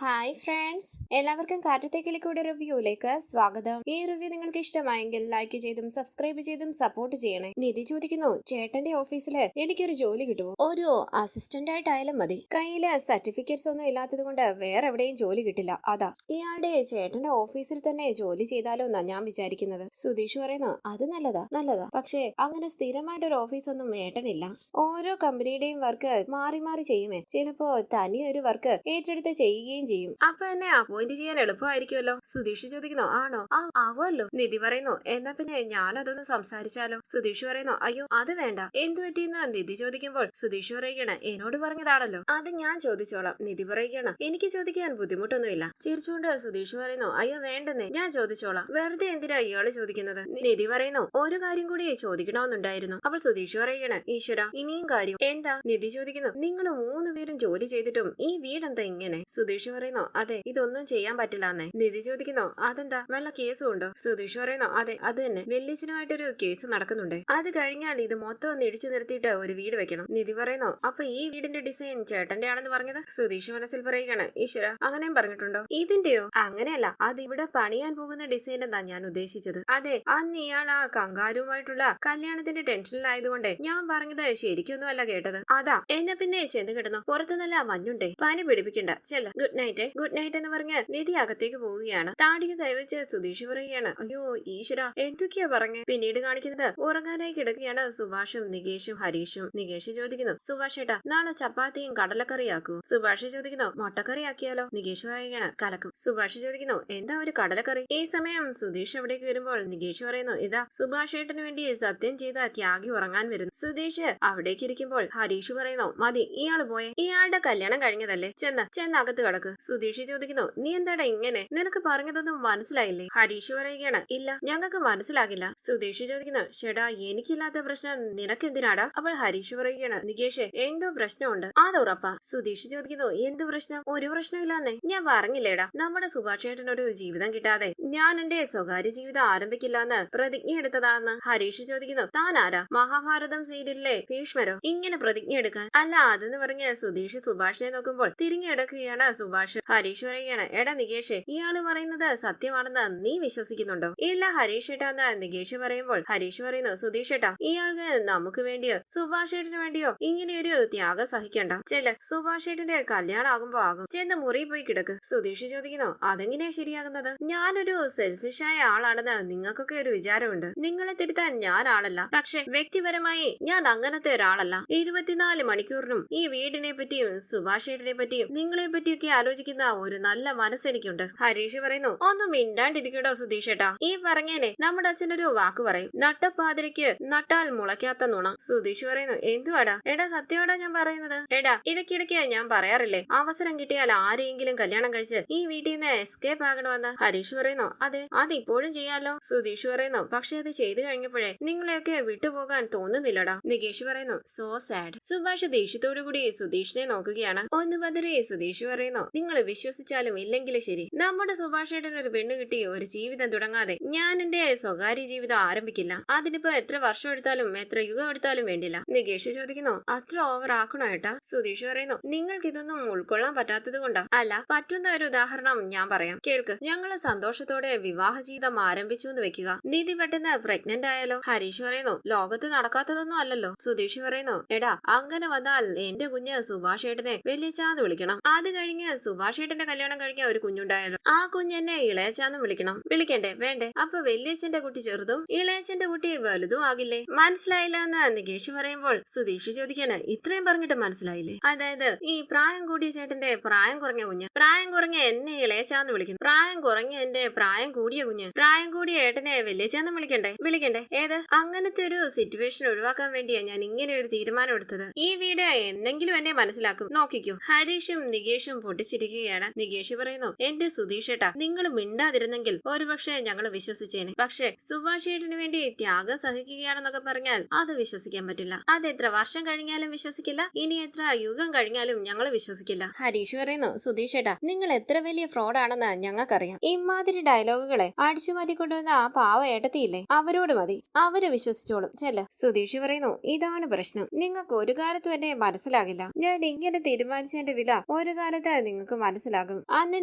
Hi friends, എല്ലാവർക്കും കാറ്റത്തെ കിളിക്കൂടെ റിവ്യൂയിലേക്ക് സ്വാഗതം. ഈ റിവ്യൂ നിങ്ങൾക്ക് ഇഷ്ടമായെങ്കിൽ ലൈക്ക് ചെയ്തും സബ്സ്ക്രൈബ് ചെയ്തും സപ്പോർട്ട് ചെയ്യണേ. നിധി ചോദിക്കുന്നു, ചേട്ടന്റെ ഓഫീസില് എനിക്കൊരു ജോലി കിട്ടുമോ? ഒരു അസിസ്റ്റന്റ് ആയിട്ടായാലും മതി. കയ്യില് സർട്ടിഫിക്കറ്റ്സ് ഒന്നും ഇല്ലാത്തത് കൊണ്ട് വേറെ എവിടെയും ജോലി കിട്ടില്ല. അതാ ഇയാളുടെ ചേട്ടന്റെ ഓഫീസിൽ തന്നെ ജോലി ചെയ്താലോ എന്നാ ഞാൻ വിചാരിക്കുന്നത്. സുധീഷ് പറയുന്നു, അത് നല്ലതാ. പക്ഷേ അങ്ങനെ സ്ഥിരമായിട്ടൊരു ഓഫീസൊന്നും ഏട്ടനില്ല. ഓരോ കമ്പനിയുടെയും വർക്ക് മാറി മാറി ചെയ്യുമേ. ചിലപ്പോ തനിയൊരു വർക്ക് ഏറ്റെടുത്ത് ചെയ്യുകയും ചെയ്യും. അപ്പൊ എന്നെ അപ്പോയിന്റ് ചെയ്യാൻ എളുപ്പമായിരിക്കുമല്ലോ. സുധീഷ് ചോദിക്കുന്നു, ആണോ? ആവുമല്ലോ. നിധി പറയുന്നു, എന്നാ പിന്നെ ഞാൻ അതൊന്ന് സംസാരിച്ചാലോ? സുധീഷ് പറയുന്നു, അയ്യോ അത് വേണ്ട. എന്തു പറ്റിയെന്ന് നിധി ചോദിക്കുമ്പോൾ സുധീഷ് പറയുകയാണ്, എന്നോട് പറഞ്ഞതാണല്ലോ, അത് ഞാൻ ചോദിച്ചോളാം. നിധി പറയുകയാണ്, എനിക്ക് ചോദിക്കാൻ ബുദ്ധിമുട്ടൊന്നുമില്ല. ചിരിച്ചുകൊണ്ട് സുധീഷ് പറയുന്നു, അയ്യോ വേണ്ടെന്നേ, ഞാൻ ചോദിച്ചോളാം. വെറുതെ എന്തിനാ ഇയാള് ചോദിക്കുന്നത്? നിധി പറയുന്നു, ഒരു കാര്യം കൂടി ചോദിക്കണമെന്നുണ്ടായിരുന്നു. അപ്പോൾ സുധീഷ് പറയുകയാണ്, ഈശ്വര ഇനിയും കാര്യം എന്താ? നിധി ചോദിക്കുന്നു, നിങ്ങൾ 3 പേരും ജോലി ചെയ്തിട്ടും ഈ വീടെന്താ ഇങ്ങനെ? സുധീഷ് പറയുന്നു, അതെ ഇതൊന്നും ചെയ്യാൻ പറ്റില്ലാന്നേ. നിധി ചോദിക്കുന്നു, അതെന്താ വല്ല കേസും ഉണ്ടോ? സുധീഷ് പറയുന്നു, അതെ അത് തന്നെ, വെല്ലിച്ചനുമായിട്ടൊരു കേസ് നടക്കുന്നുണ്ട്. അത് കഴിഞ്ഞാൽ ഇത് മൊത്തം ഒന്ന് ഇടിച്ചു നിർത്തിയിട്ട് ഒരു വീട് വെക്കണം. നിധി പറയുന്നു, അപ്പൊ ഈ വീടിന്റെ ഡിസൈൻ ചേട്ടന്റെ ആണെന്ന് പറഞ്ഞത്? സുധീഷ് മനസ്സിൽ പറയുകയാണ്, ഈശ്വര അങ്ങനെയും പറഞ്ഞിട്ടുണ്ടോ? ഇതിന്റെയോ? അങ്ങനെയല്ല, അത് ഇവിടെ പണിയാൻ പോകുന്ന ഡിസൈൻ എന്നാ ഞാൻ ഉദ്ദേശിച്ചത്. അതെ, അന്ന് ഇയാൾ ആ കങ്കാരുമായിട്ടുള്ള കല്യാണത്തിന്റെ ടെൻഷനിലായതുകൊണ്ട് ഞാൻ പറഞ്ഞത് ശരിക്കൊന്നും അല്ല കേട്ടത്. അതാ എന്നെ പിന്നെ ചെന്ന് കിടന്നു. പുറത്ത് നല്ല മഞ്ഞുണ്ടേ, പനി പിടിപ്പിക്കണ്ട, ചെല്ല. ഗുഡ് നൈറ്റ് എന്ന് പറഞ്ഞ് നിധി അകത്തേക്ക് പോവുകയാണ്. താടിക്ക് കൈവച്ച് സുധീഷ് പറയുകയാണ്, അയ്യോ ഈശ്വര എന്തൊക്കെയാ പറഞ്ഞേ? പിന്നീട് കാണിക്കുന്നത് ഉറങ്ങാനായി കിടക്കുകയാണ് സുഭാഷും നികേഷും ഹരീഷും. നികേഷ് ചോദിക്കുന്നു, സുഭാഷ് ഏട്ടാ നാളെ ചപ്പാത്തിയും കടലക്കറിയാക്കൂ. സുഭാഷ് ചോദിക്കുന്നു, മുട്ടക്കറി ആക്കിയാലോ? നികേഷ് പറയുകയാണ്, കലക്കും. സുഭാഷ് ചോദിക്കുന്നു, എന്താ ഒരു കടലക്കറി? ഈ സമയം സുധീഷ് അവിടേക്ക് വരുമ്പോൾ നികേഷ് പറയുന്നു, ഇതാ സുഭാഷ് ഏട്ടന് വേണ്ടി സത്യം ചെയ്ത ത്യാഗി ഉറങ്ങാൻ വരുന്നു. സുധീഷ് അവിടേക്ക് ഇരിക്കുമ്പോൾ ഹരീഷ് പറയുന്നു, മതി ഇയാള് പോയെ, ഇയാളുടെ കല്യാണം കഴിഞ്ഞതല്ലേ, ചെന്ന് അകത്ത് കടക്ക്. സുധീഷ് ചോദിക്കുന്നു, നീ എന്താടാ ഇങ്ങനെ? നിനക്ക് പറഞ്ഞതൊന്നും മനസ്സിലായില്ലേ? ഹരീഷ് പറയുകയാണ്, ഇല്ല ഞങ്ങൾക്ക് മനസ്സിലാകില്ല. സുധീഷ് ചോദിക്കുന്നു, ഷെടാ എനിക്കില്ലാത്ത പ്രശ്നം നിനക്കെന്തിനാടാ? അപ്പോൾ ഹരീഷ് പറയുകയാണ്, നികേഷ് എന്തോ പ്രശ്നമുണ്ട്, അത് ഉറപ്പാ. സുധീഷ് ചോദിക്കുന്നു, എന്ത് പ്രശ്നം? ഒരു പ്രശ്നമില്ലാന്നേ, ഞാൻ പറഞ്ഞില്ലേടാ നമ്മുടെ സുഭാഷ് ചേട്ടനൊരു ജീവിതം കിട്ടാതെ ഞാൻ എന്റെ സ്വകാര്യ ജീവിതം ആരംഭിക്കില്ലാന്ന് പ്രതിജ്ഞ എടുത്തതാണെന്ന്. ഹരീഷ് ചോദിക്കുന്നു, താൻ ആരാ? മഹാഭാരതം സീരിയലിലെ ഭീഷ്മരോ ഇങ്ങനെ പ്രതിജ്ഞ എടുക്കാൻ? അല്ല അതെന്ന് പറഞ്ഞ് സുധീഷ് സുഭാഷിനെ നോക്കുമ്പോൾ തിരിഞ്ഞെടുക്കുകയാണ് സുഭാഷ്. ഹരീഷ് പറയുകയാണ്, എടാ നികേഷ് ഇയാള് പറയുന്നത് സത്യമാണെന്ന് നീ വിശ്വസിക്കുന്നുണ്ടോ? ഇല്ല ഹരീഷ് ഏട്ടാന്ന് നികേഷ് പറയുമ്പോൾ ഹരീഷ് പറയുന്നു, സുധീഷ് ഏട്ടാ ഇയാൾക്ക് നമുക്ക് വേണ്ടിയോ സുഭാഷ് ഏട്ടന് വേണ്ടിയോ ഇങ്ങനെയൊരു ത്യാഗം സഹിക്കണ്ട. ചെല്ല്, സുഭാഷ് ഏട്ടന്റെ കല്യാണം ആകുമ്പോ ആകും, ചെന്ന് മുറി പോയി കിടക്ക്. സുധീഷ് ചോദിക്കുന്നു, അതെങ്ങനെയാ ശരിയാകുന്നത്? ഞാനൊരു സെൽഫിഷായ ആളാണെന്ന് നിങ്ങൾക്കൊക്കെ ഒരു വിചാരമുണ്ട്. നിങ്ങളെ തിരുത്താൻ ഞാൻ ആളല്ല, പക്ഷെ വ്യക്തിപരമായി ഞാൻ അങ്ങനത്തെ ഒരാളല്ല. 24 മണിക്കൂറിനും ഈ വീടിനെ പറ്റിയും സുഭാഷ് ഏട്ടനെ പറ്റിയും നിങ്ങളെ പറ്റിയൊക്കെ ആലോചിക്കുന്ന ഒരു നല്ല മനസ്സെനിക്കുണ്ട്. ഹരീഷ് പറയുന്നു, ഒന്നും മിണ്ടാണ്ടിരിക്കടോ സുധീഷ് ഏട്ടാ, ഈ പറഞ്ഞേനെ നമ്മുടെ അച്ഛനൊരു വാക്ക് പറയും, നട്ടപ്പാതിരയ്ക്ക് നട്ടാൽ മുളയ്ക്കാത്ത നുണ. സുധീഷ് പറയുന്നു, എന്തുവാടാ? എടാ സത്യമാടാ ഞാൻ പറയുന്നത്. എടാ ഇടയ്ക്കിടയ്ക്ക് ഞാൻ പറയാറില്ലേ, അവസരം കിട്ടിയാൽ ആരെയെങ്കിലും കല്യാണം കഴിച്ച് ഈ വീട്ടിൽ നിന്ന് എസ്കേപ്പ് ആകണമെന്ന്. ഹരീഷ് പറയുന്നു, അതെ അതിപ്പോഴും ചെയ്യാലോ. സുധീഷ് പറയുന്നു, പക്ഷെ അത് ചെയ്തു കഴിഞ്ഞപ്പോഴേ നിങ്ങളെയൊക്കെ വിട്ടുപോകാൻ തോന്നുന്നില്ലടാ. നികേഷ് പറയുന്നു, സോ സാഡ്. സുഭാഷ് ദേഷ്യത്തോടു കൂടി സുധീഷിനെ നോക്കുകയാണ്. ഒന്ന് ബദറി സുധീഷ് പറയുന്നു, നിങ്ങൾ വിശ്വസിച്ചാലും ഇല്ലെങ്കിലും ശരി, നമ്മുടെ സുഭാഷ് ഏട്ടന് ഒരു പെണ്ണ് കിട്ടി ഒരു ജീവിതം തുടങ്ങാതെ ഞാൻ എന്റെ സ്വകാര്യ ജീവിതം ആരംഭിക്കില്ല. അതിനിപ്പോ എത്ര വർഷം എടുത്താലും എത്ര യുഗം എടുത്താലും വേണ്ടില്ല. നികേഷ് ചോദിക്കുന്നു, അത്ര ഓവർ ആക്കണോ ഏട്ടാ? സുധീഷ് പറയുന്നു, നിങ്ങൾക്ക് ഇതൊന്നും ഉൾക്കൊള്ളാൻ പറ്റാത്തത് കൊണ്ടാ. അല്ല പറ്റുന്ന ഒരു ഉദാഹരണം ഞാൻ പറയാം, കേൾക്ക്. ഞങ്ങള് സന്തോഷത്തോടെ വിവാഹ ജീവിതം ആരംഭിച്ചു എന്ന് വെക്കുക, നിധി പെട്ടെന്ന് പ്രഗ്നന്റ് ആയാലോ? ഹരീഷ് പറയുന്നു, ലോകത്ത് നടക്കാത്തതൊന്നും അല്ലല്ലോ. സുധീഷ് പറയുന്നു, എടാ അങ്ങനെ വന്നാൽ എന്റെ കുഞ്ഞ് സുഭാഷ് ഏട്ടനെ വലിയച്ചാന്ന് വിളിക്കണം. അത് കഴിഞ്ഞ് സുഭാഷ് ഏട്ടന്റെ കല്യാണം കഴിഞ്ഞ ഒരു കുഞ്ഞുണ്ടായാലോ, ആ കുഞ്ഞെന്നെ ഇളയച്ചാന്ന് വിളിക്കണം. വിളിക്കണ്ടേ? വേണ്ടേ? അപ്പൊ വലിയച്ഛന്റെ കുട്ടി ചെറുതും ഇളയച്ഛന്റെ കുട്ടി വലുതും ആകില്ലേ? മനസ്സിലായില്ല എന്ന് നികേഷ് പറയുമ്പോൾ സുധീഷ് ചോദിക്കാണ്, ഇത്രയും പറഞ്ഞിട്ട് മനസ്സിലായില്ലേ? അതായത് ഈ പ്രായം കൂടിയ ചേട്ടന്റെ പ്രായം കുറഞ്ഞ കുഞ്ഞ്, പ്രായം കുറഞ്ഞ എന്നെ ഇളയച്ചാന്ന് വിളിക്കുന്നു, പ്രായം കുറഞ്ഞ എന്റെ പ്രായം കൂടിയ കുഞ്ഞ്, പ്രായം കൂടിയ ഏട്ടനെ വലിയച്ചാന്ന് വിളിക്കണ്ടേ? ഏത്? അങ്ങനത്തെ ഒരു സിറ്റുവേഷൻ ഒഴിവാക്കാൻ വേണ്ടിയാ ഞാൻ ഇങ്ങനെ ഒരു തീരുമാനം എടുത്തത്. ഈ വീട് എന്തെങ്കിലും എന്നെ മനസ്സിലാക്കും, നോക്കിക്കോ. ഹരീഷും നികേഷും പൊട്ടിച്ചിരിക്കുകയാണ്. നികേഷ് പറയുന്നു, എന്റെ സുധീഷ് ഏട്ടാ നിങ്ങൾ മിണ്ടാതിരുന്നെങ്കിൽ ഒരുപക്ഷെ ഞങ്ങൾ വിശ്വസിച്ചേനെ. പക്ഷെ സുഭാഷ് ഏട്ടന് വേണ്ടി ത്യാഗം സഹിക്കുകയാണെന്നൊക്കെ പറഞ്ഞാൽ അത് വിശ്വസിക്കാൻ പറ്റില്ല. അത് എത്ര വർഷം കഴിഞ്ഞാലും വിശ്വസിക്കില്ല, ഇനി എത്ര യുഗം കഴിഞ്ഞാലും ഞങ്ങൾ വിശ്വസിക്കില്ല. ഹരീഷ് പറയുന്നു, സുധീഷ് ഏട്ടാ നിങ്ങൾ എത്ര വലിയ ഫ്രോഡാണെന്ന് ഞങ്ങൾക്കറിയാം. ഇമാതിരി ഡയലോഗുകളെ അടിച്ചു മാറ്റി കൊണ്ടുവന്ന ആ പാവ ഏട്ടത്തിയില്ലേ, അവരോട് മതി, അവര് വിശ്വസിച്ചോളും. ചെല്ല. സുധീഷ് പറയുന്നു, ഇതാണ് പ്രശ്നം. നിങ്ങൾക്ക് ഒരു കാലത്തും എന്നെ മനസ്സിലാകില്ല. ഞാൻ ഇങ്ങനെ തീരുമാനിച്ചതിന്റെ വില ഒരു കാലത്ത് നിങ്ങൾക്ക് മനസ്സിലാകും. അന്ന്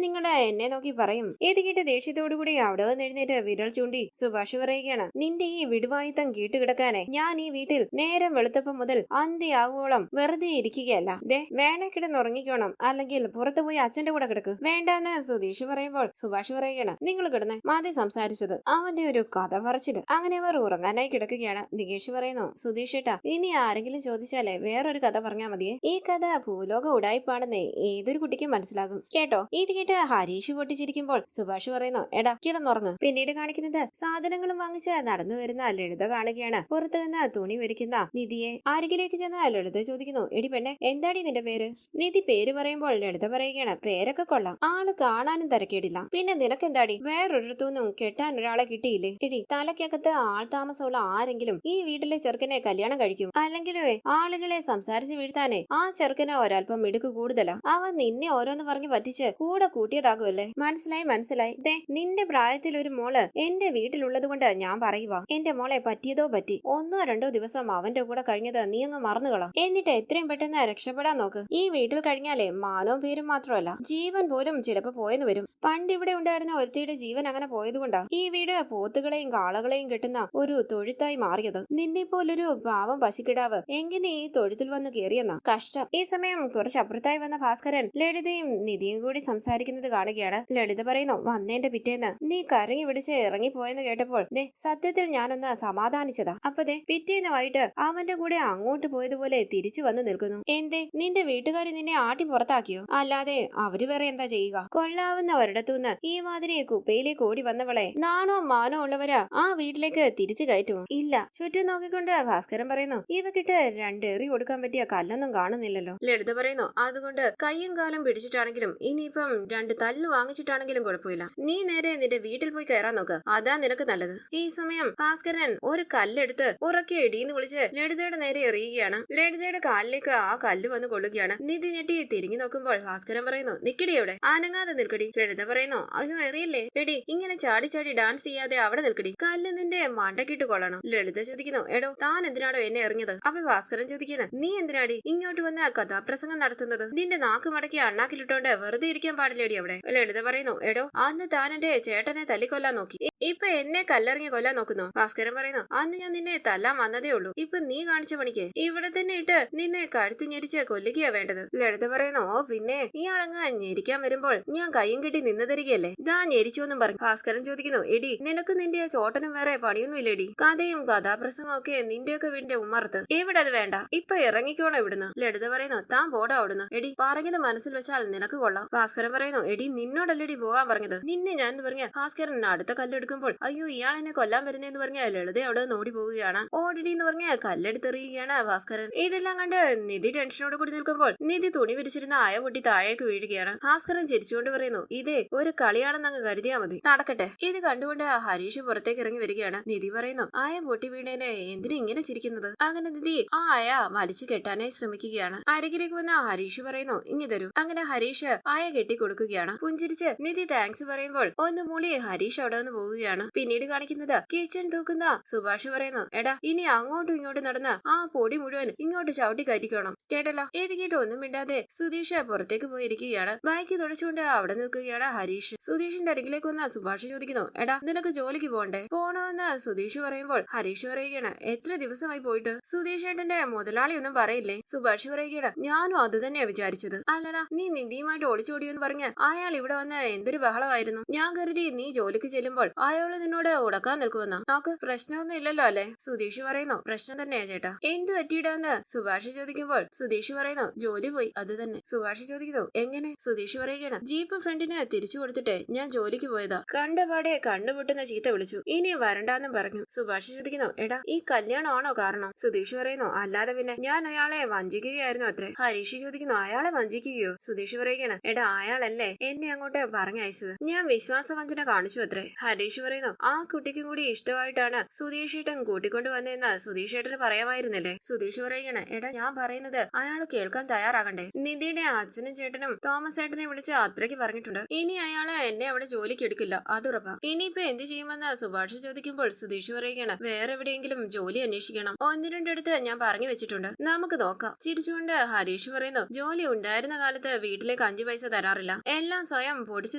നിങ്ങൾ എന്നെ നോക്കി പറയും. ഇത് കേട്ട് ദേഷ്യത്തോടുകൂടി അവിടെ നിന്ന് എഴുന്നേറ്റ് വിരൽ ചൂണ്ടി സുഭാഷ് പറയുകയാണ്, നിന്റെ ഈ വിടുവായുത്തം കേട്ടുകിടക്കാനെ ഞാൻ ഈ വീട്ടിൽ നേരം വെളുത്തപ്പം മുതൽ അന്തിയാവോളം വെറുതെ ഇരിക്കുകയല്ല. ദേ, വേണേ കിടന്നുറങ്ങിക്കോണം, അല്ലെങ്കിൽ പുറത്തു പോയി അച്ഛന്റെ കൂടെ കിടക്ക്. വേണ്ടെന്ന് സുധീഷ് പറയുമ്പോൾ സുഭാഷ് പറയുകയാണ്, നിങ്ങൾ കിടന്ന് മതി സംസാരിച്ചത്. അവന്റെ ഒരു കഥ പറച്ചില്. അങ്ങനെ അവർ ഉറങ്ങാനായി കിടക്കുകയാണ്. നികേഷ് പറയുന്നു, സുധീഷ് ഏട്ടാ, ഇനി ആരെങ്കിലും ചോദിച്ചാലേ വേറൊരു കഥ പറഞ്ഞാൽ മതിയെ. ഈ കഥ ഭൂലോക ഉടായിപ്പാണെന്ന് ഏതൊരു കുട്ടിക്കും മനസ്സിലാകും കേട്ടോ. ഇത് കേട്ട് ഹരീഷ് പൊട്ടിച്ചിരിക്കുമ്പോൾ സുഭാഷ് പറയുന്നു, എടാ കിടന്നുറങ്ങ്. പിന്നീട് കാണിക്കുന്നത് സാധനങ്ങളും വാങ്ങിച്ച് നടന്നു വരുന്ന ലളിത കാണുകയാണ്. പുറത്തു നിന്ന് തുണി വരിക്കുന്ന നിധിയെ അരികിലേക്ക് ചെന്ന ലളിത ചോദിക്കുന്നു, എടി പെണ്ണെ, എന്താടി നിന്റെ പേര്? നിധി പേര് പറയുമ്പോൾ ലളിത പറയുകയാണ്, പേരൊക്കെ കൊള്ളാം, ആള് കാണാനും തരക്കേടില്ല. പിന്നെ നിനക്കെന്താടി വേറൊരിടത്തുനിന്നും കെട്ടാൻ ഒരാളെ കിട്ടിയില്ലേ? എടി, തലക്കകത്ത് ആൾ താമസമുള്ള ആരെങ്കിലും ഈ വീട്ടിലെ ചെറുക്കനെ കല്യാണം കഴിക്കും. അല്ലെങ്കിലേ ആളുകളെ സംസാരിച്ച് വീഴ്ത്താനേ ആ ചെറുക്കന് ഒരല്പം മിടുക്ക് കൂടുതലാ. അവൻ നിന്നെ ഓരോന്ന് പറഞ്ഞ് പറ്റിച്ച് കൂടെ കൂട്ടിയതാകുമല്ലേ. മനസ്സിലായി. ദേ, നിന്റെ പ്രായത്തിൽ ഒരു മോള് എന്റെ വീട്ടിലുള്ളത് കൊണ്ട് ഞാൻ പറയുവാ. എന്റെ മോളെ പറ്റിയതോ പറ്റി. 1-2 ദിവസം അവന്റെ കൂടെ കഴിഞ്ഞത് നീ അങ്ങ് മറന്നുകളാം. എന്നിട്ട് എത്രയും പെട്ടെന്ന് രക്ഷപ്പെടാൻ നോക്ക്. ഈ വീട്ടിൽ കഴിഞ്ഞാലേ മാനവും പേരും മാത്രമല്ല, ജീവൻ പോലും ചിലപ്പോ പോയെന്ന് വരും. പണ്ട് ഇവിടെ ഉണ്ടായിരുന്ന ഒരുത്തിയുടെ ജീവൻ അങ്ങനെ പോയതുകൊണ്ടാ ഈ വീട് പോത്തുകളെയും കാളകളെയും കെട്ടുന്ന ഒരു തൊഴുത്തായി മാറിയത്. നിന്നെ പോലൊരു പാവം പശുക്കിടാവ് എങ്ങനെ ഈ തൊഴുത്തിൽ വന്ന് കേറിയെന്ന കഷ്ടം. ഈ സമയം കുറച്ചപ്പുറത്തായി വന്ന ഭാസ്കരൻ ലളിതയും നിധിയും കൂടി സംസാരിക്കുന്നത് കാണുകയാണ്. ലളിത പറയുന്നു, വന്നേന്റെ പിറ്റേന്ന് നീ കരങ്ങി പിടിച്ച് ഇറങ്ങിപ്പോയെന്ന് കേട്ടപ്പോൾ ദേ സത്യത്തിൽ ഞാനൊന്ന് സമാധാനിച്ചതാ. അപ്പൊ ദേ പിറ്റേന്ന് വൈകിട്ട് അവന്റെ കൂടെ അങ്ങോട്ട് പോയതുപോലെ തിരിച്ചു വന്ന് നിൽക്കുന്നു. എന്തേ, നിന്റെ വീട്ടുകാർ നിന്നെ ആട്ടി പുറത്താക്കിയോ? അല്ലാതെ അവര് വേറെ എന്താ ചെയ്യുക? കൊള്ളാവുന്ന ഒരിടത്തുനിന്ന് ഈ മാതിരി കുപ്പയിലേക്ക് ഓടി വന്നവളെ നാണോ മാനോ ഉള്ളവരാ ആ വീട്ടിലേക്ക് തിരിച്ചു കയറ്റുമോ? ഇല്ല. ചുറ്റും നോക്കിക്കൊണ്ട് ഭാസ്കരൻ പറയുന്നു, ഇവക്കിട്ട് 2 എറി കൊടുക്കാൻ പറ്റിയ കല്ലൊന്നും കാണുന്നില്ലല്ലോ. ലളിത പറയുന്നു, അതുകൊണ്ട് കയ്യും കാലം പിടിച്ചിട്ടാണെങ്കിലും ഇനിയിപ്പം 2 തല്ല് വാങ്ങിച്ചിട്ടാണെങ്കിലും കുഴപ്പമില്ല. നീ നേരെ നിന്റെ വീട്ടിൽ പോയി കയറാൻ നോക്ക്, അതാ നിനക്ക് നല്ലത്. ഈ സമയം ഭാസ്കരൻ ഒരു കല്ലെടുത്ത് ഉറക്കെ ഇടീന്ന് വിളിച്ച് ലളിതയുടെ നേരെ എറിയുകയാണ്. ലളിതയുടെ കാലിലേക്ക് ആ കല്ല് വന്ന് കൊള്ളുകയാണ്. നിധി ഞെട്ടി തിരിഞ്ഞു നോക്കുമ്പോൾ ഭാസ്കരൻ പറയുന്നു, നിക്കടി അവിടെ, അനങ്ങാതെ നിൽക്കടി. ലളിത പറയുന്നു, അയ്യോ എറിയല്ലേ എടി, ഇങ്ങനെ ചാടി ചാടി ഡാൻസ് ചെയ്യാതെ അവിടെ നിൽക്കടി, കല്ല് നിന്റെ മണ്ടക്കിട്ട് കൊള്ളണം. ലളിത ചോദിക്കുന്നു, എടോ താൻ എന്തിനാടോ എന്നെ എറിഞ്ഞത്? അപ്പോൾ ഭാസ്കരൻ ചോദിക്കാണ്, നീ എന്തിനാടി ഇങ്ങോട്ട് വന്ന കഥാപ്രസംഗം നടത്തുന്നത്? നിന്റെ നാക്ക് മടക്കി അണ്ണാക്കിലിട്ടോണ്ട് വെറുതെ ഇരിക്കാൻ പാടില്ലേടി അവിടെ. ലളിത പറയുന്നു, എടോ അന്ന് താൻ എന്റെ ചേട്ടനെ തല്ലിക്കൊല്ലാൻ നോക്കി, ഇപ്പൊ എന്നെ കല്ലെറിഞ്ഞ് കൊല്ലാൻ നോക്കുന്നു. ഭാസ്കരൻ പറയുന്നു, അന്ന് ഞാൻ നിന്നെ തല്ലാൻ വന്നതേ ഉള്ളൂ, ഇപ്പൊ നീ കാണിച്ച പണിക്ക് ഇവിടെ തന്നെ ഇട്ട് നിന്നെ കഴുത്ത് ഞെരിച്ച് കൊല്ലുകയാ വേണ്ടത്. ലളിത പറയുന്നു, ഓ പിന്നെ ഇയാളങ്ങ് ഞെരിക്കാൻ വരുമ്പോൾ ഞാൻ കയ്യും കെട്ടി നിന്ന് തരികയല്ലേ, ഇതാ ഞെരിച്ചോന്നും പറഞ്ഞു. ഭാസ്കരൻ ചോദിക്കുന്നു, എടി നിനക്ക് നിന്റെ ചോട്ടനും വേറെ പണിയൊന്നും ഇല്ലേടി? കഥയും കഥാപ്രസംഗം ഒക്കെ നിന്റെയൊക്കെ വീടിന്റെ ഉമ്മറത്ത്, എവിടെ അത് വേണ്ട, ഇപ്പൊ ഇറങ്ങിക്കോണം ഇവിടുന്ന്. ലളിത പറയുന്നു, താൻ പോടാ അവിടുന്ന്. എടി പറഞ്ഞത് മനസ്സിൽ വെച്ചാൽ നിനക്ക് കൊള്ളാം. ഭാസ്കരൻ പറയുന്നു, എടി നിന്നോടല്ലടി പോകാൻ പറഞ്ഞത്, നിന്നെ ഞാൻ പറഞ്ഞ. ഭാസ്കരൻ അടുത്ത കല്ലെടുക്കുമ്പോൾ, അയ്യോ ഇയാൾ എന്നെ കൊല്ലാൻ വരുന്നേന്ന് പറഞ്ഞ ലളിത അവിടെ ഓടി പോവുകയാണ്. ഓടിടി എന്ന് പറഞ്ഞ കല്ലെടുത്തെറിയുകയാണ് ഭാസ്കരൻ. ഇതെല്ലാം കണ്ട് നിധി ടെൻഷനോട് കൂടി നിൽക്കുമ്പോൾ നിധി തുണി വിരിച്ചിരുന്ന ആയ പൊട്ടി താഴേക്ക് വീഴുകയാണ്. ഭാസ്കരൻ ചിരിച്ചുകൊണ്ട് പറയുന്നു, ഇതേ ഒരു കളിയാണെന്ന് അങ്ങ് കരുതിയാ മതി, നടക്കട്ടെ. ഇത് കണ്ടുകൊണ്ട് ഹരീഷ് പുറത്തേക്ക് ഇറങ്ങി വരികയാണ്. നിധി പറയുന്നു, ആയ പൊട്ടി വീണേനെ എന്തിനാ ഇങ്ങനെ ചിരിക്കുന്നത്? അങ്ങനെ നിധി ആ ആയ വലിച്ചു കെട്ടാനായി ശ്രമിക്കുകയാണ്. അരികിലേക്ക് വന്ന ഹരീഷ് പറയുന്നു, ഇങ്ങി തരൂ. അങ്ങനെ ഹരീഷ് ആയ കെട്ടി കൊടുക്കുകയാണ്. പുഞ്ചിരിച്ച് നിധി താങ്ക്സ് പറയുമ്പോൾ ഒന്ന് മൂളി ഹരീഷ് അവിടെ നിന്ന് പോവുകയാണ്. പിന്നീട് കാണിക്കുന്നത് കിച്ചൺ തൂക്കുന്ന സുഭാഷ് പറയുന്നു, എടാ ഇനി അങ്ങോട്ടും ഇങ്ങോട്ടും നടന്ന് ആ പൊടി മുഴുവൻ ഇങ്ങോട്ട് ചവിട്ടി കയറ്റിക്കോണം, കേട്ടല്ലോ. ഏത് കേട്ട് ഒന്നും മിണ്ടാതെ സുധീഷ് പുറത്തേക്ക് പോയിരിക്കുകയാണ്. ബൈക്ക് തുടച്ചുകൊണ്ട് അവിടെ നിൽക്കുകയാണ് ഹരീഷ്. സുധീഷിന്റെ അരികിലേക്ക് വന്ന സുഭാഷ് ചോദിക്കുന്നു, എടാ നിനക്ക് ജോലിക്ക് പോകണ്ടേ? പോണോന്ന് സുധീഷ് പറയുമ്പോൾ ഹരീഷ് പറയുകയാണ്, എത്ര ദിവസമായി പോയിട്ട്? സുധീഷ് ഏട്ടന്റെ മുതലാളി ഒന്നും പറയില്ലേ? സുഭാഷ് പറയുകയാണ്, ഞാനും അത് തന്നെയാ വിചാരിച്ചത്. അല്ലടാ നീ നിധിയുമായിട്ട് ഒളിച്ചോടിയെന്ന് പറഞ്ഞ് അയാൾ ഇവിടെ വന്ന് എന്തൊരു ബഹളമായിരുന്നു. ഞാൻ കരുതി നീ ജോലിക്ക് ചെല്ലുമ്പോൾ അയാള് നിന്നോട് ഉടക്കാൻ നിൽക്കുമെന്ന്. നോക്ക് പ്രശ്നമൊന്നും ഇല്ലല്ലോ അല്ലെ? സുധീഷ് പറയുന്നു, പ്രശ്നം തന്നെയാ ചേട്ടാ. എന്ത് പറ്റിയിടാന്ന് സുഭാഷ് ചോദിക്കുമ്പോൾ സുധീഷ് പറയുന്നു, ജോലി പോയി, അത് തന്നെ. സുഭാഷ് ചോദിക്കുന്നു, എങ്ങനെ? സുധീഷ് പറയുകയാണ്, ജീപ്പ് ഫ്രണ്ടിന് തിരിച്ചു കൊടുത്തിട്ട് ഞാൻ ജോലിക്ക് പോയതാ. കണ്ടപാടെ കണ്ണുപൊട്ടുന്ന ചീത്ത വിളിച്ചു, ഇനി വരണ്ടാന്നും പറഞ്ഞു. സുഭാഷ് ചോദിക്കുന്നു, എടാ ഈ കല്യാണമാണോ കാരണം? സുധീഷ് പറയുന്നു, അല്ലാതെ പിന്നെ ഞാൻ അയാളെ വഞ്ചിക്കുകയായിരുന്നു അത്രേ. ഹരീഷ് ചോദിക്കുന്നു, അയാളെ വഞ്ചിക്കുകയോ? സുധീഷ് പറയുകയാണ്, എടാ അയാളല്ലേ എന്നെ അങ്ങോട്ട് പറഞ്ഞയച്ചത്, ഞാൻ വിശ്വാസവഞ്ചന കാണിച്ചു അത്രേ. ഹരീഷ് പറയുന്നു, ആ കുട്ടിക്കും കൂടി ഇഷ്ടമായിട്ടാണ് സുധീഷ് ഏട്ടൻ കൂട്ടിക്കൊണ്ടു വന്നതെന്ന് സുധീഷ് ഏട്ടന് പറയാമായിരുന്നില്ലേ? സുധീഷ് പറയുകയാണ്, എടാ ഞാൻ പറയുന്നത് അയാൾ കേൾക്കാൻ തയ്യാറാകണ്ടേ? നിധിയുടെ അച്ഛനും ചേട്ടനും തോമസ് ഏട്ടനെ വിളിച്ച് അത്രയ്ക്ക് പറഞ്ഞിട്ടുണ്ട്. ഇനി അയാള് എന്നെ അവിടെ ജോലിക്ക് എടുക്കില്ല, അതുറപ്പാ. ഇനിയിപ്പോ എന്ത് ചെയ്യുമെന്ന് സുഭാഷ് ചോദിക്കുമ്പോൾ സുധീഷ് പറയുകയാണ്, വേറെ എവിടെയെങ്കിലും ജോലി അന്വേഷിക്കണം. ഒന്ന് രണ്ടിടത്ത് ഞാൻ പറഞ്ഞു വെച്ചിട്ടുണ്ട്, നമുക്ക് നോക്കാം. ചിരിച്ചുകൊണ്ട് ഹരീഷ് പറയുന്നു, ജോലി ഉണ്ടായിരുന്ന കാലത്ത് വീട്ടിലേക്ക് 5 പൈസ തരാറില്ല, എല്ലാം സ്വയം പൊടിച്ചു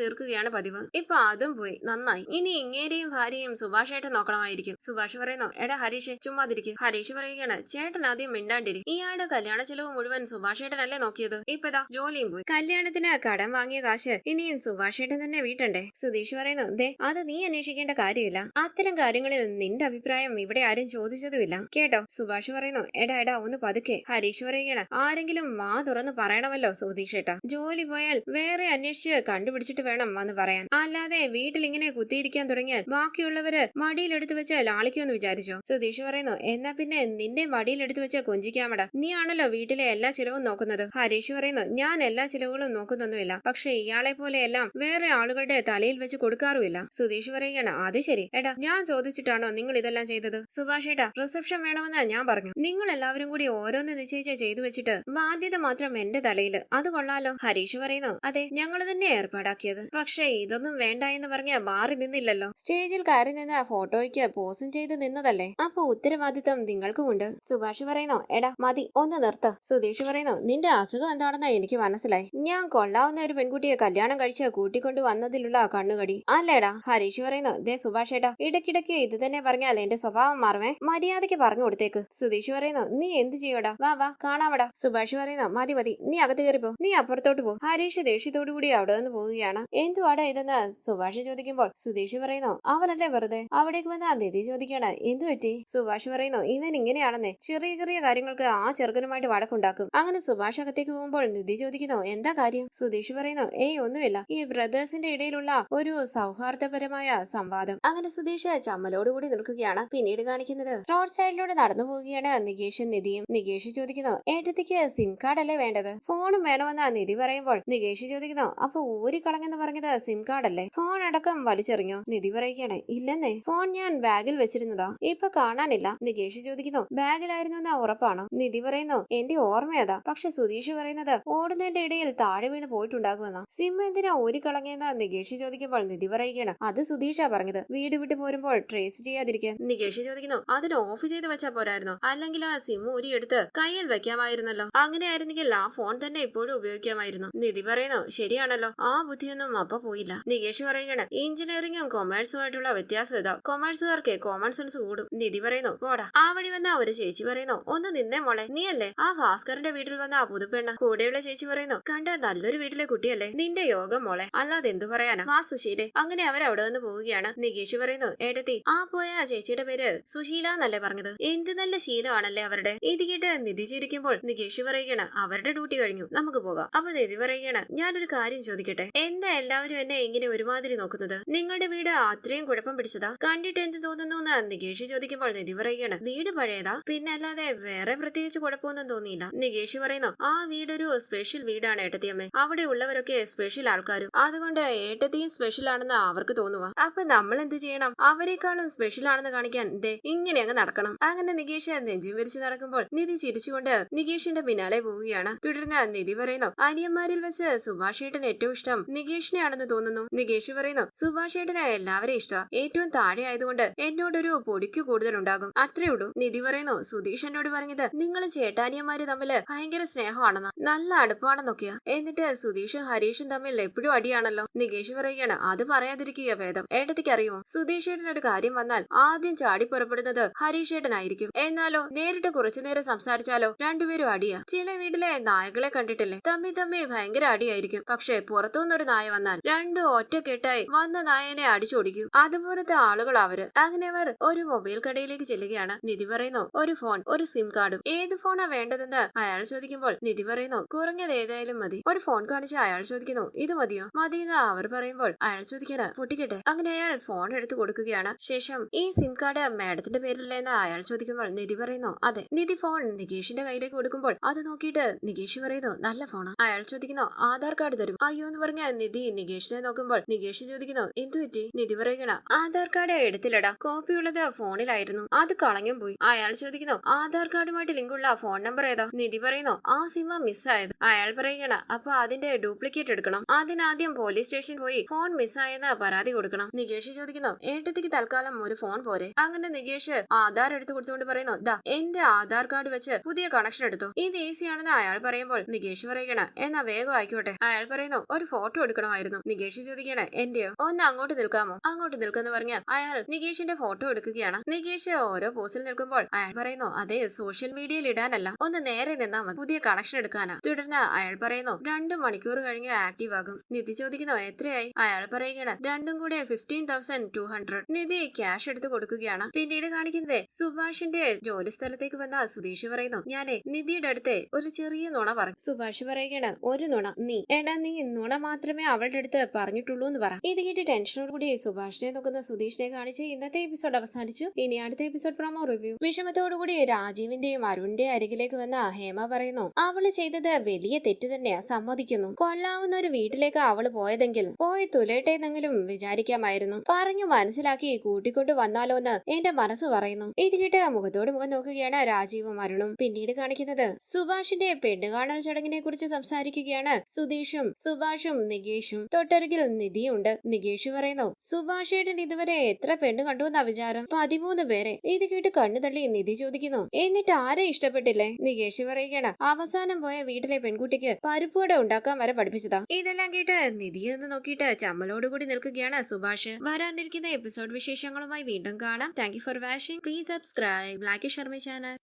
തീർക്കുകയാണ് പതിവ്. ഇപ്പൊ അതും പോയി, നന്നായി. ഇനി ഇങ്ങേരെയും ഭാര്യയും സുഭാഷ് ഏട്ടൻ നോക്കണമായിരിക്കും. സുഭാഷ് പറയുന്നു, എടാ ഹരീഷ് ചുമ്മാതിരിക്കും. ഹരീഷ് പറയുകയാണ്, ചേട്ടൻ ആദ്യം മിണ്ടാണ്ടിരി. ഇയാളുടെ കല്യാണ ചെലവ് മുഴുവൻ സുഭാഷ് ഏട്ടനല്ലേ നോക്കിയത്, ഇപ്പതാ ജോലിയും പോയി. കല്യാണത്തിന് കടം വാങ്ങിയ കാശ് ഇനിയും സുഭാഷ് ഏട്ടൻ തന്നെ വീട്ടണ്ടേ? സുധീഷ് പറയുന്നു, ദേ അത് നീ അന്വേഷിക്കേണ്ട കാര്യമില്ല, അത്തരം കാര്യങ്ങളിൽ നിന്റെ അഭിപ്രായം ഇവിടെ ആരും ചോദിച്ചതുമില്ല കേട്ടോ. സുഭാഷ് പറയുന്നു, എടാ ഒന്ന് പതുക്കെ. ഹരീഷ് പറയുകയാണ്, ആരെങ്കിലും വാ തുറന്ന് പറയണമല്ലോ സുധീഷ് ഏട്ടാ, ജോലി പോയാൽ വേറെ അന്വേഷിച്ച് കണ്ടുപിടിച്ചിട്ട് വേണം വന്ന് പറയാൻ, അല്ലാതെ വീട്ടിൽ ഇങ്ങനെ കുത്തിയിരിക്കാൻ തുടങ്ങിയാൽ ബാക്കിയുള്ളവര് മടിയിലെടുത്ത് വെച്ച് ലാളിക്കുമെന്ന് വിചാരിച്ചോ? സുധീഷ് പറയുന്നു, എന്നാ പിന്നെ നിന്റെ മടിയിലെടുത്ത് വെച്ച് കൊഞ്ചിക്കാമടാ, നീ ആണല്ലോ വീട്ടിലെ എല്ലാ ചിലവും നോക്കുന്നത്. ഹരീഷ് പറയുന്നു, ഞാൻ എല്ലാ ചിലവുകളും നോക്കുന്നൊന്നുമില്ല, പക്ഷെ ഇയാളെ പോലെയെല്ലാം വേറെ ആളുകളുടെ തലയിൽ വെച്ച് കൊടുക്കാറുമില്ല. സുധീഷ് പറയുകയാണ്, അത് ശരി. എടാ ഞാൻ ചോദിച്ചിട്ടാണോ നിങ്ങൾ ഇതെല്ലാം ചെയ്തത്? സുഭാഷ് ഏട്ടാ റിസപ്ഷൻ വേണമെന്ന് ഞാൻ പറഞ്ഞു, നിങ്ങൾ എല്ലാവരും കൂടി ഓരോന്ന് നിശ്ചയിച്ച് ചെയ്തു വെച്ചിട്ട് ബാധ്യത മാത്രം എന്റെ തലയിൽ, അത് കൊള്ളാലോ. ഹരീഷ് പറയുന്നു, അതെ ഞങ്ങൾ തന്നെ ഏർപ്പാടാക്കിയത്, പക്ഷെ ഇതൊന്നും വേണ്ട എന്ന് പറഞ്ഞ മാറി നിന്നില്ലല്ലോ, സ്റ്റേജിൽ കയറി നിന്ന് ഫോട്ടോയ്ക്ക് പോസും ചെയ്ത് നിന്നതല്ലേ, അപ്പൊ ഉത്തരവാദിത്വം നിങ്ങൾക്കുമുണ്ട്. സുഭാഷ് പറയുന്നു, എടാ മതി ഒന്ന് നിർത്ത്. സുധീഷ് പറയുന്നു, നിന്റെ അസുഖം എന്താണെന്ന് എനിക്ക് മനസ്സിലായി, ഞാൻ കൊള്ളാവുന്ന ഒരു പെൺകുട്ടിയെ കല്യാണം കഴിച്ച് കൂട്ടിക്കൊണ്ടു വന്നതിലുള്ള കണ്ണുകടി അല്ലേടാ. ഹരീഷ് പറയുന്നു, ദേ സുഭാഷ് ഏട്ടാ ഇടയ്ക്കിടയ്ക്ക് ഇത് തന്നെ പറഞ്ഞാൽ എന്റെ സ്വഭാവം മാറുമേ, മര്യാദയ്ക്ക് പറഞ്ഞു കൊടുത്തേക്ക്. സുധീഷ് പറയുന്നു, നീ എന്ത് ചെയ്യോടാ, വാ കാണാവടാ. സുഭാഷ് പറയുന്നു, മതി നീ അകത്ത് കയറിപ്പോ, നീ അപ്പുറത്തോട്ട് പോ. ഹരീഷ് ദേഷ്യത്തോടു കൂടി അവിടെ നിന്ന് പോവുകയാണ്. എന്തുവാടാ ഇതെന്ന് സുഭാഷ് ചോദിക്കുമ്പോൾ സുധീഷ് പറയുന്നു, അവനല്ലേ വെറുതെ. അവിടേക്ക് വന്ന നിധി ചോദിക്കാണ്, എന്തു പറ്റി? സുഭാഷ് പറയുന്നു, ഇവൻ ഇങ്ങനെയാണെന്നേ, ചെറിയ കാര്യങ്ങൾക്ക് ആ ചെറുക്കനുമായിട്ട് വഴക്കുണ്ടാക്കും. അങ്ങനെ സുഭാഷ് അകത്തേക്ക് പോകുമ്പോൾ നിധി ചോദിക്കുന്നു, എന്താ കാര്യം? സുധീഷ് പറയുന്നു, ഏയ് ഒന്നുമില്ല, ഈ ബ്രദേഴ്സിന്റെ ഇടയിലുള്ള ഒരു സൗഹാർദ്ദപരമായ സംവാദം. അങ്ങനെ സുധീഷ് ചമ്മലോടുകൂടി നിൽക്കുകയാണ്. പിന്നീട് കാണിക്കുന്നത് റോഡ് സൈഡിലൂടെ നടന്നു പോവുകയാണ് നികേഷും നിധിയും. നികേഷ് ചോദിക്കുന്നു, ഏട്ടത്തിക്ക് സിം കാർഡ് അല്ലേ വേണ്ടത്, ഫോണും വേണമെന്ന് നിധി പറയുമ്പോൾ നികേഷ് ചോദിക്കുന്നു, അപ്പൊ ഊരിക്കളഞ്ഞെന്ന് പറഞ്ഞത് സിം കാർഡ് അല്ലേ, ഫോൺ അടക്കം വലിച്ചെറിഞ്ഞോ? നിധി പറയുകയാണ്, ഇല്ലെന്നേ, ഫോൺ ഞാൻ ബാഗിൽ വെച്ചിരുന്നതാ, ഇപ്പൊ കാണാനില്ല. നികേഷ് ചോദിക്കുന്നു, ബാഗിലായിരുന്നു എന്ന് ഉറപ്പാണോ? നിധി പറയുന്നു, എന്റെ ഓർമ്മയതാ, പക്ഷെ സുധീഷ് പറയുന്നത് ഓടുന്നതിന്റെ ഇടയിൽ താഴെ വീണ് പോയിട്ടുണ്ടാകുമെന്ന. സിം എന്തിനാ ഊരിക്കളഞ്ഞെന്ന് നികേഷ് ചോദിക്കുമ്പോൾ നിധി പറയുകയാണ്, അത് സുധീഷാ പറഞ്ഞത്, വീട് വിട്ട് പോരുമ്പോൾ ട്രേസ് ചെയ്യാതിരിക്കാൻ. നികേഷ് ചോദിക്കുന്നു, അതിന് ഓഫ് ചെയ്ത് വെച്ചാ പോരായിരുന്നോ, അല്ലെങ്കിൽ ആ സിം ഊരി എടുത്ത് കയ്യിൽ വെക്കാമായിരുന്നല്ലോ, അങ്ങനെയായിരുന്നെങ്കിൽ ആ ഫോൺ തന്നെ ഇപ്പോഴും ഉപയോഗിക്കാമായിരുന്നു. നിധി പറയുന്നു, ശരിയാണല്ലോ, ആ ബുദ്ധിയൊന്നും അപ്പൊ പോയില്ല. നികേഷ് പറയുകയാണ്, എഞ്ചിനീയറിംഗും കൊമേഴ്സുമായിട്ടുള്ള വ്യത്യാസം ഇതാ, കൊമേഴ്സുകാർക്ക് കോമൺ സെൻസ് കൂടും. നിധി പറയുന്നു, പോടാ. ആ വഴി വന്ന ഒരു ചേച്ചി പറയുന്നു, ഒന്ന് നിന്നേ മോളെ, നീയല്ലേ ആ ഭാസ്കറിന്റെ വീട്ടിൽ വന്ന ആ പുതുപ്പെണ്ണ? കൂടെയുള്ള ചേച്ചി പറയുന്നു, കണ്ട നല്ലൊരു വീട്ടിലെ കുട്ടിയല്ലേ, നിന്റെ യോഗം മോളെ, അല്ലാതെ എന്തു പറയാനാ, വാ സുശീലേ. അങ്ങനെ അവരവിടെ നിന്ന് പോവുകയാണ്. നികേഷ് പറയുന്നു, ഏട്ടത്തി ആ പോയ ആ ചേച്ചിയുടെ പേര് സുശീല എന്നല്ലേ പറഞ്ഞത്, എന്ത് നല്ല ശീലമാണല്ലേ അവരുടെ. ഇത് കേട്ട് നിധി ചിരിക്കുമ്പോൾ നികേഷ് പറയുകയാണ്, അവരുടെ ഡ്യൂട്ടി കഴിഞ്ഞു, നമുക്ക് പോകാം. അപ്പോൾ നിധി പറയുകയാണ്, ഞാനൊരു കാര്യം ചോദിക്കട്ടെ, എന്താ എല്ലാവരും എന്നെ ഇങ്ങനെ ഒരുമാതിരി നോക്കുന്നത്, നിങ്ങളുടെ വീട് അത്രയും കുഴപ്പം പിടിച്ചതാ, കണ്ടിട്ട് എന്ത് തോന്നുന്നു എന്ന് നികേഷ് ചോദിക്കുമ്പോൾ നിധി പറയുകയാണ്, വീട് പഴയതാ, പിന്നെ അല്ലാതെ വേറെ പ്രത്യേകിച്ച് കുഴപ്പമൊന്നും തോന്നിയില്ല. നികേഷ് പറയുന്നു, ആ വീടൊരു സ്പെഷ്യൽ വീടാണ് ഏട്ടത്തിയമ്മേ, അവിടെ ഉള്ളവരൊക്കെ സ്പെഷ്യൽ ആൾക്കാരും, അതുകൊണ്ട് ഏട്ടത്തിയും സ്പെഷ്യൽ ആണെന്ന് അവർക്ക് തോന്നുക, അപ്പൊ നമ്മൾ എന്ത് ചെയ്യണം, അവരെക്കാളും സ്പെഷ്യൽ ആണെന്ന് കാണിക്കാൻ ദേ ഇങ്ങനെ അങ്ങ് നടക്കണം. അങ്ങനെ നികേഷ് നെഞ്ചും വിരിച്ച് നടക്കുമ്പോൾ നിധി ചിരിച്ചുകൊണ്ട് നികേഷിന്റെ പിന്നാലെ പോവുകയാണ്. തുടർന്ന് നിധി പറയുന്നു, അനിയന്മാരിൽ വെച്ച് സുഭാഷ് ഏട്ടൻ ഏറ്റവും ഇഷ്ടം നികേഷിനെ ആണെന്ന് തോന്നുന്നു. നികേഷ് പറയുന്നു, സുഭാഷ് ഏട്ടന് എല്ലാവരെയും ഇഷ്ടം, ഏറ്റവും താഴെ ആയതുകൊണ്ട് എന്നോടൊരു പൊടിക്കു കൂടുതൽ ഉണ്ടാകും, അത്രേ ഉള്ളൂ. നിധി പറയുന്നു, സുധീഷ് എന്നോട് പറഞ്ഞത് നിങ്ങൾ ചേട്ടാനിയന്മാര് തമ്മില് ഭയങ്കര സ്നേഹമാണെന്ന്, നല്ല അടുപ്പാണെന്നൊക്കെയാ, എന്നിട്ട് സുധീഷും ഹരീഷും തമ്മിൽ എപ്പോഴും അടിയാണല്ലോ. നികേഷ് പറയുകയാണ്, അത് പറയാതിരിക്കുക ഭേദം. ഏട്ടത്തിക്ക് അറിയുമോ, സുധീഷ് ഏട്ടനൊരു കാര്യം വന്നാൽ ആദ്യം ചാടി പുറപ്പെടുന്നത് ഹരീഷ് ഏട്ടനായിരിക്കും, എന്നാലോ നേരിട്ട് കുറച്ചുനേരം സംസാരിച്ചാലോ രണ്ടുപേരും അടിയാ. ചില വീട്ടിലെ നായകളെ കണ്ടിട്ടില്ലേ, തമ്മി ഭയങ്കര അടിയായിരിക്കും, പക്ഷെ പുറത്തുനിന്നൊരു നായ വന്നാൽ രണ്ടും ഒറ്റക്കെട്ടായി വന്ന നായനെ അടിച്ചോടിക്കും, അതുപോലത്തെ ആളുകൾ അവര്. അങ്ങനെ അവർ ഒരു മൊബൈൽ കടയിലേക്ക് ചെല്ലുകയാണ്. നിധി പറയുന്നു, ഒരു ഫോൺ, ഒരു സിം കാർഡും. ഏത് ഫോണാ വേണ്ടതെന്ന് അയാൾ ചോദിക്കുമ്പോൾ നിധി പറയുന്നു, കുറഞ്ഞത് ഏതായാലും മതി. ഒരു ഫോൺ കാണിച്ച് അയാൾ ചോദിക്കുന്നു, ഇത് മതിയോ? മതിയെന്ന് അവർ പറയുമ്പോൾ അയാൾ ചോദിക്കാന് പൊട്ടിക്കട്ടെ. അങ്ങനെ അയാൾ ഫോൺ എടുത്ത് കൊടുക്കുകയാണ്. ശേഷം ഈ സിം കാർഡ് മാഡത്തിന്റെ പേരിലെന്ന് അയാൾ ചോദിക്കുമ്പോൾ നിധി പറയുന്നു, അതെ. നിധി ഫോൺ നികേഷിന്റെ കയ്യിലേക്ക് കൊടുക്കുമ്പോൾ അത് നോക്കിയിട്ട് നികേഷ് പറയുന്നു, നല്ല ഫോണാ. അയാൾ ചോദിക്കുന്നു, ആധാർ കാർഡ് തരും. അയ്യോ എന്ന് പറഞ്ഞ നിധി നികേഷിനെ നോക്കുമ്പോൾ നികേഷ് ചോദിക്കുന്നു, എന്തു പറ്റി? നിധി പറയുകയാണ്, ആധാർ കാർഡ് എടുത്തില്ലടാ, കോപ്പിയുള്ളത് ഫോണിലായിരുന്നു, അത് കളഞ്ഞും പോയി. അയാൾ ചോദിക്കുന്നു, ആധാർ കാർഡുമായിട്ട് ലിങ്കുള്ള ഫോൺ നമ്പർ ഏതാ? നിധി പറയുന്നു, ആ സിം മിസ്സായത്. അയാൾ പറയുകയാണ്, അപ്പൊ അതിന്റെ ഡ്യൂപ്ലിക്കേറ്റ് എടുക്കണം, അതിനാദ്യം പോലീസ് സ്റ്റേഷൻ പോയി ഫോൺ ഫോൺ മിസ്സായെന്ന് പരാതി കൊടുക്കണം. നികേഷ് ചോദിക്കുന്നു, ഏട്ടത്തിക്ക് തൽക്കാലം ഒരു ഫോൺ പോരെ? അങ്ങനെ നികേഷ് ആധാർ എടുത്തു കൊടുത്തുകൊണ്ട് പറയുന്നു, ദാ എന്റെ ആധാർ കാർഡ് വെച്ച് പുതിയ കണക്ഷൻ എടുത്തു. ഇത് ഈസിയാണെന്ന് അയാൾ പറയുമ്പോൾ നികേഷ് പറയുകയാണ്, എന്നാ വേഗം ആയിക്കോട്ടെ. അയാൾ പറയുന്നു, ഒരു ഫോട്ടോ എടുക്കണമായിരുന്നു. നികേഷ് ചോദിക്കുകയാണ്, എന്റെയോ? ഒന്ന് അങ്ങോട്ട് നിൽക്കാമോ? അങ്ങോട്ട് നിൽക്കെന്ന് പറഞ്ഞ് അയാൾ നികേഷിന്റെ ഫോട്ടോ എടുക്കുകയാണ്. നികേഷ് ഓരോ പോസിൽ നിൽക്കുമ്പോൾ അയാൾ പറയുന്നു, അതെ സോഷ്യൽ മീഡിയയിൽ ഇടാനല്ല, ഒന്ന് നേരെ നിന്നാ മതി, പുതിയ കണക്ഷൻ എടുക്കാനാ. തുടർന്ന് അയാൾ പറയുന്നു, 2 മണിക്കൂർ കഴിഞ്ഞ് ആക്റ്റീവ് ആകും. നിധി ചോദിക്കുന്നു, എത്രയായി? അയാൾ പറയുകയാണ്, രണ്ടും കൂടെ 15,200. നിധി ക്യാഷ് എടുത്ത് കൊടുക്കുകയാണ്. പിന്നീട് കാണിക്കുന്നത് സുഭാഷിന്റെ ജോലി സ്ഥലത്തേക്ക് വന്ന സുധീഷ് പറയുന്നു, ഞാനേ നിധിയുടെ അടുത്ത് ഒരു ചെറിയ നുണ പറഞ്ഞു. സുഭാഷ് പറയുകയാണ്, ഒരു നുണ? നീ നുണ മാത്രമേ അവളുടെ അടുത്ത് പറഞ്ഞിട്ടുള്ളൂ എന്ന് പറ. ഇത് കേട്ട് ടെൻഷനോട് കൂടി സുഭാഷിനെ നോക്കുന്ന സുധീഷിനെ കാണിച്ച് ഇന്നത്തെ എപ്പിസോഡ് അവസാനിച്ചു. ഇനി അടുത്ത എപ്പിസോഡ് പ്രൊമോ റിവ്യൂ. വിഷമത്തോടുകൂടി രാജീവിന്റെയും അരുണിന്റെയും അരികിലേക്ക് വന്ന ഹേമ പറയുന്നു, അവള് ചെയ്തത് വലിയ തെറ്റ് തന്നെയാ, സമ്മതിക്കുന്നു. കൊള്ളാവുന്ന ഒരു വീട്ടിലേക്ക് അവള് പോയതെങ്കിൽ പോയി തുലയട്ടെന്നെങ്കിലും വിചാരിക്കാമായിരുന്നു. പറഞ്ഞു മനസ്സിലാക്കി കൂട്ടിക്കൊണ്ട് വന്നാലോ എന്ന് എന്റെ മനസ്സ് പറയുന്നു. ഇത് കേട്ട് മുഖത്തോട് മുഖം നോക്കുകയാണ് രാജീവും അരുണും. പിന്നീട് കാണിക്കുന്നത് സുഭാഷിന്റെ പെണ്ണുകാണൽ ചടങ്ങിനെ കുറിച്ച് സംസാരിക്കുകയാണ് സുഭാഷും നികേഷും. തൊട്ടരികിൽ നിധിയുണ്ട്. നികേഷ് പറയുന്നു, സുഭാഷ് ഏട്ടൻ ഇതുവരെ എത്ര പെണ്ണ് കണ്ടു എന്നാ വിചാരം? 13 പേരെ. ഇത് കേട്ട് കണ്ണു തള്ളി നിധി ചോദിക്കുന്നു, എന്നിട്ട് ആരെ ഇഷ്ടപ്പെട്ടില്ലേ? നികേഷ് പറയുകയാണ്, അവസാനം പോയ വീട്ടിലെ പെൺകുട്ടിക്ക് പരിപ്പുവട ഉണ്ടാക്കാൻ വരെ പഠിപ്പിച്ചതാ. ഇതെല്ലാം കേട്ട് നിധിയെന്ന് നോക്കിയിട്ട് ചമ്മലോടുകൂടി നിൽക്കുകയാണ് സുഭാഷ്. വരാനിരിക്കുന്ന എപ്പിസോഡ് വിശേഷങ്ങളുമായി വീണ്ടും കാണാം. Thank you for watching. Please subscribe, like, share my channel.